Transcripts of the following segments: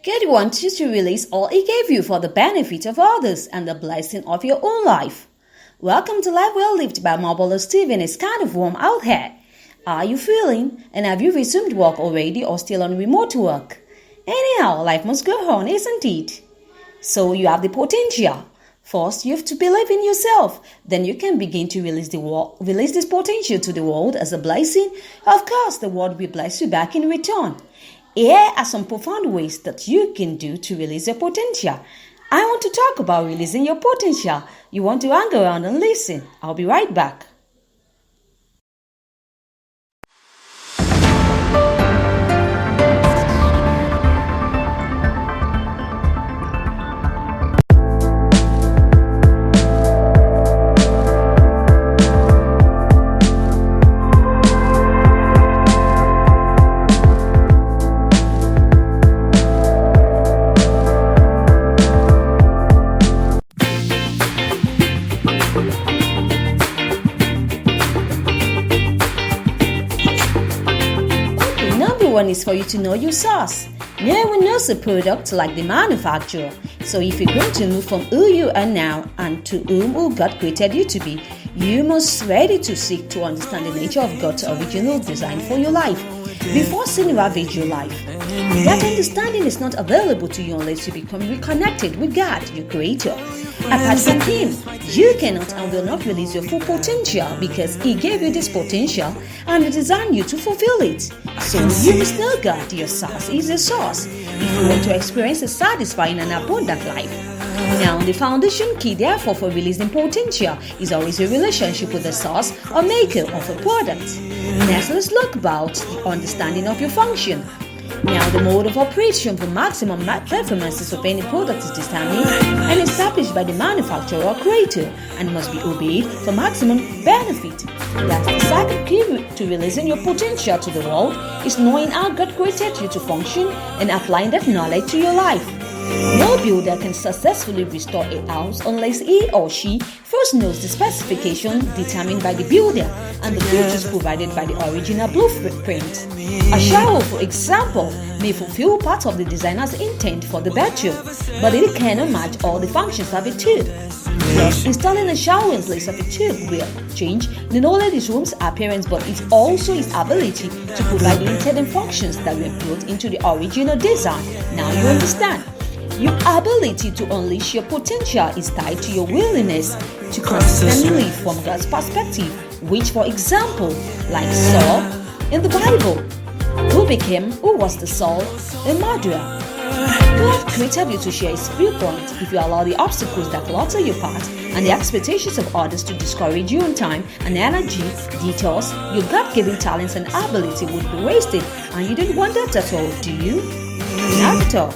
God wants you to release all He gave you for the benefit of others and the blessing of your own life. Welcome to Life Well Lived by Omobola Stephen. It's kind of warm out here. How are you feeling? And have you resumed work already or still on remote work? Anyhow, life must go on, isn't it? So you have the potential. First, you have to believe in yourself. Then you can begin to release this potential to the world as a blessing. Of course, the world will bless you back in return. Here are some profound ways that you can do to release your potential. I want to talk about releasing your potential. You want to hang around and listen. I'll be right back. One is for you to know your source. No one knows a product like the manufacturer. So if you're going to move from who you are now and to who God created you to be, you must be ready to seek to understand the nature of God's original design for your life before sin ravage your life. That understanding is not available to you unless you become reconnected with God, your creator. Apart from Him, you cannot and will not release your full potential because He gave you this potential and designed you to fulfill it. So you must know God, your source is your source, if you want to experience a satisfying and abundant life. Now, the foundation key, therefore, for releasing potential is always a relationship with the source or maker of a product. Next, let's look about the understanding of your function. Now, the mode of operation for maximum performances of any product is determined and established by the manufacturer or creator and must be obeyed for maximum benefit. That's the second key to releasing your potential to the world is knowing how God created you to function and applying that knowledge to your life. No builder can successfully restore a house unless he or she first knows the specification determined by the builder and the features provided by the original blueprint. A shower, for example, may fulfill part of the designer's intent for the bedroom, but it cannot match all the functions of a tube. Thus, installing a shower in place of a tube will change not only the room's appearance but it also its ability to provide the intended functions that were built into the original design. Now you understand. Your ability to unleash your potential is tied to your willingness to consistently live from God's perspective, which, for example, like Saul in the Bible, who was the Saul, a murderer. God created you to share His viewpoint. If you allow the obstacles that clutter your path and the expectations of others to discourage you in time and energy, detours, your God-given talents and ability would be wasted, and you don't want that at all, do you? Not at all.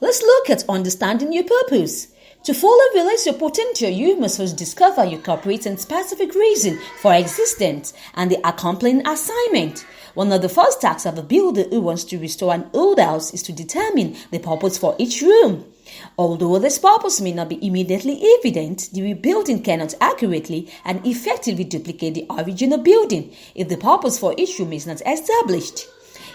Let's look at understanding your purpose. To fully realize your potential, you must first discover your corporate and specific reason for existence and the accompanying assignment. One of the first tasks of a builder who wants to restore an old house is to determine the purpose for each room. Although this purpose may not be immediately evident, the rebuilding cannot accurately and effectively duplicate the original building if the purpose for each room is not established.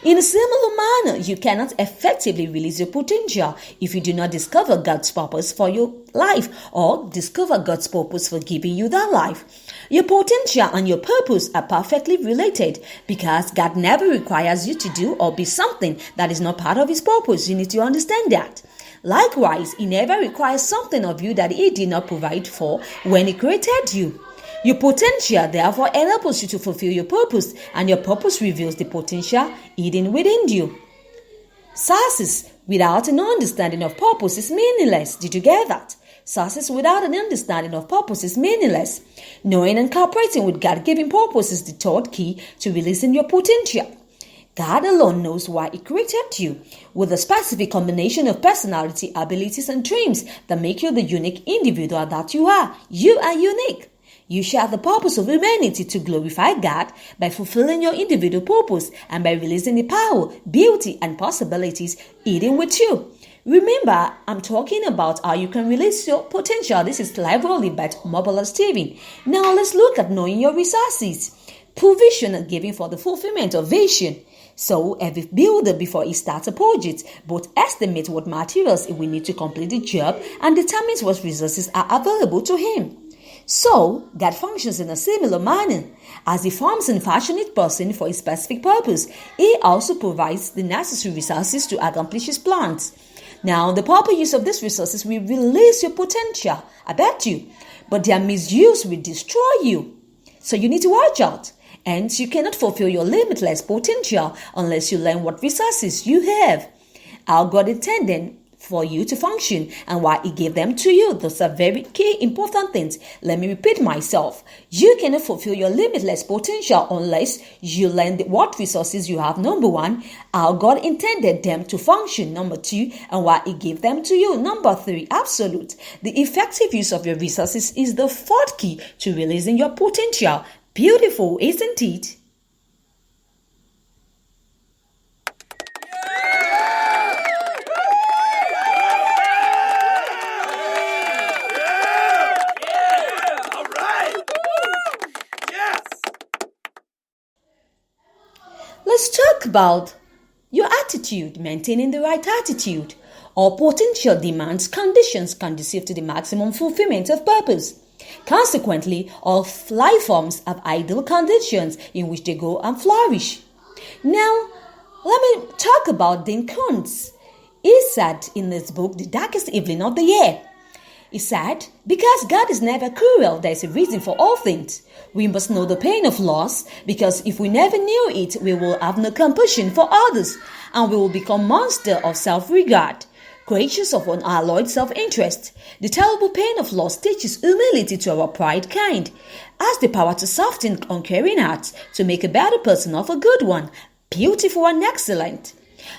In a similar manner, you cannot effectively release your potential if you do not discover God's purpose for your life or discover God's purpose for giving you that life. Your potential and your purpose are perfectly related because God never requires you to do or be something that is not part of His purpose. You need to understand that. Likewise, He never requires something of you that He did not provide for when He created you. Your potential, therefore, enables you to fulfill your purpose, and your purpose reveals the potential hidden within you. Success without an understanding of purpose is meaningless. Did you get that? Success without an understanding of purpose is meaningless. Knowing and cooperating with God-given purpose is the third key to releasing your potential. God alone knows why He created you, with a specific combination of personality, abilities, and dreams that make you the unique individual that you are. You are unique. You share the purpose of humanity to glorify God by fulfilling your individual purpose and by releasing the power, beauty, and possibilities hidden with you. Remember, I'm talking about how you can release your potential. This is Live Worldly by Omobola Steven. Now let's look at knowing your resources. Provision and giving for the fulfillment of vision. So every builder, before he starts a project, both estimates what materials he will need to complete the job and determines what resources are available to him. So, God functions in a similar manner. As he forms and fashions a person for a specific purpose, he also provides the necessary resources to accomplish his plans. Now, the proper use of these resources will release your potential, I bet you, but their misuse will destroy you. So you need to watch out. And you cannot fulfill your limitless potential unless you learn what resources you have. How God intended for you to function and why He gave them to you. Those are very key important things. Let me repeat myself. You cannot fulfill your limitless potential unless you learn what resources you have. Number one, how God intended them to function. Number two, and why He gave them to you. Number three, absolute. The effective use of your resources is the fourth key to releasing your potential. Beautiful, isn't it? Let's talk about your attitude, maintaining the right attitude. All potential demands conditions conducive to the maximum fulfillment of purpose. Consequently, all life forms have ideal conditions in which they grow and flourish. Now, let me talk about Dean Koontz. He said in his book, The Darkest Evening of the Year, he said, because God is never cruel, there is a reason for all things. We must know the pain of loss, because if we never knew it, we will have no compassion for others, and we will become monsters of self-regard, creatures of unalloyed self-interest. The terrible pain of loss teaches humility to our pride kind, has the power to soften uncaring hearts, to make a better person of a good one, beautiful and excellent.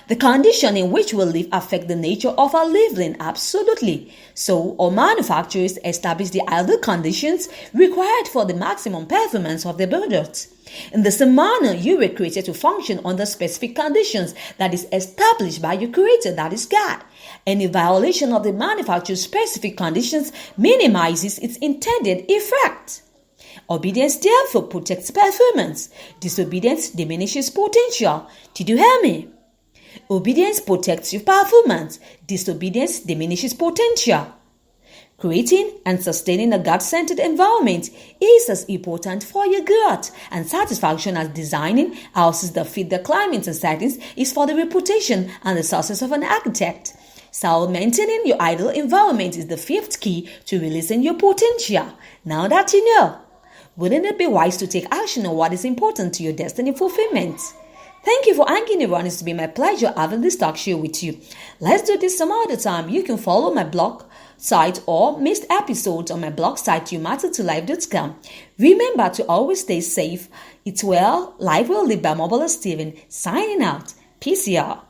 The condition in which we live affect the nature of our living, absolutely. So, our manufacturers establish the ideal conditions required for the maximum performance of their products. In the same manner, you were created to function under specific conditions that is established by your Creator, that is God. Any violation of the manufacturer's specific conditions minimizes its intended effect. Obedience therefore protects performance. Disobedience diminishes potential. Did you hear me? Obedience protects your performance. Disobedience diminishes potential. Creating and sustaining a God-centered environment is as important for your growth and satisfaction as designing houses that fit the climate and settings is for the reputation and the success of an architect. So maintaining your ideal environment is the fifth key to releasing your potential. Now that you know, wouldn't it be wise to take action on what is important to your destiny fulfillment? Thank you for hanging around. It's been my pleasure having this talk show with you. Let's do this some other time. You can follow my blog site or missed episodes on my blog site, youmatter2life.com. Remember to always stay safe. It's well, life will live by Omobola Steven. Signing out. Peace, y'all.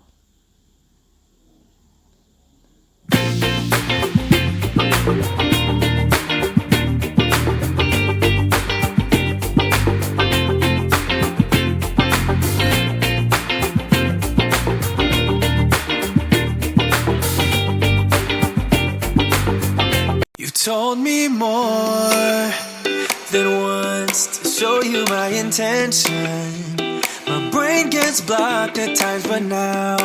Told me more than once to show you my intention. My brain gets blocked at times, but now